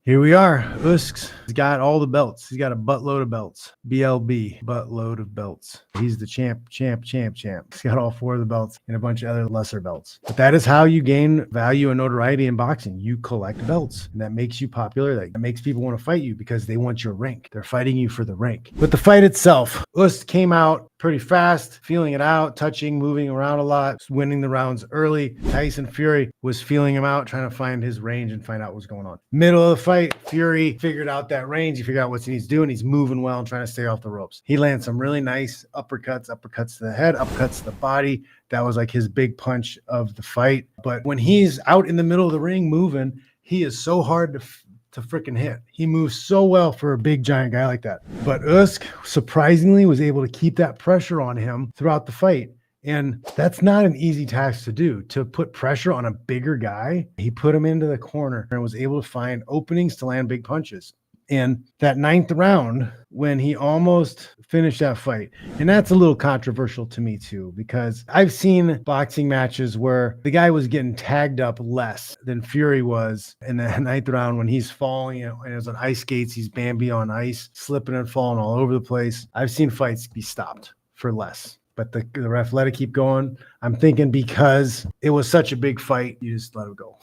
Here we are. Usyk. He's got all the belts. He's got a buttload of belts. BLB, buttload of belts. He's the champ. He's got all 4 of the belts and a bunch of other lesser belts. But that is how you gain value and notoriety in boxing. You collect belts, and that makes you popular. That makes people want to fight you because they want your rank. They're fighting you for the rank. But the fight itself, Usyk came out pretty fast, feeling it out, touching, moving around a lot, winning the rounds early. Tyson Fury was feeling him out, trying to find his range and find out what's going on. Middle of the fight, Fury figured out that range. He figured out what he's doing. He's moving well and trying to stay off the ropes. He lands some really nice uppercuts to the head, uppercuts to the body. That was like his big punch of the fight. But when he's out in the middle of the ring moving, he is so hard to freaking hit. He moves so well for a big giant guy like that. But Usyk surprisingly was able to keep that pressure on him throughout the fight. And that's not an easy task to do, to put pressure on a bigger guy. He put him into the corner and was able to find openings to land big punches. And that 9th round, when he almost finished that fight, and that's a little controversial to me too, because I've seen boxing matches where the guy was getting tagged up less than Fury was in the 9th round when he's falling, and it was on ice skates, he's Bambi on ice, slipping and falling all over the place. I've seen fights be stopped for less. But the ref let it keep going. I'm thinking because it was such a big fight, you just let it go.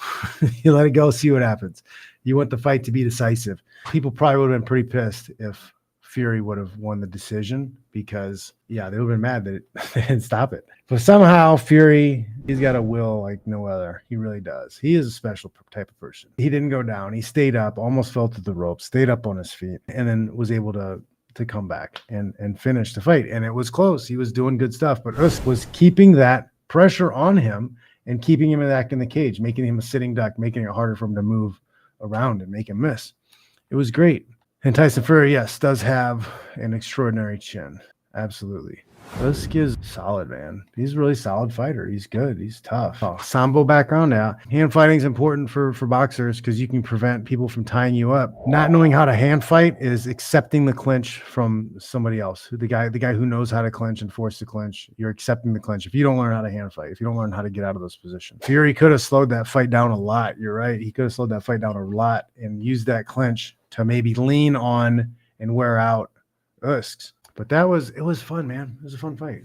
You let it go, see what happens. You want the fight to be decisive. People probably would have been pretty pissed if Fury would have won the decision because, yeah, they would have been mad that they didn't stop it. But somehow Fury, he's got a will like no other. He really does. He is a special type of person. He didn't go down. He stayed up, almost fell to the ropes, stayed up on his feet, and then was able to come back and finish the fight. And it was close. He was doing good stuff, but Usyk was keeping that pressure on him and keeping him back in the cage, making him a sitting duck, making it harder for him to move around and make him miss. It was great. And Tyson Fury, yes, does have an extraordinary chin. Absolutely. Usyk is solid, man. He's a really solid fighter. He's good. He's tough. Oh, Sambo background now. Hand fighting is important for boxers because you can prevent people from tying you up. Not knowing how to hand fight is accepting the clinch from somebody else. The guy who knows how to clinch and force the clinch. You're accepting the clinch if you don't learn how to hand fight, if you don't learn how to get out of those positions. Fury could have slowed that fight down a lot. You're right. He could have slowed that fight down a lot and used that clinch to maybe lean on and wear out Usyk. But it was fun, man. It was a fun fight.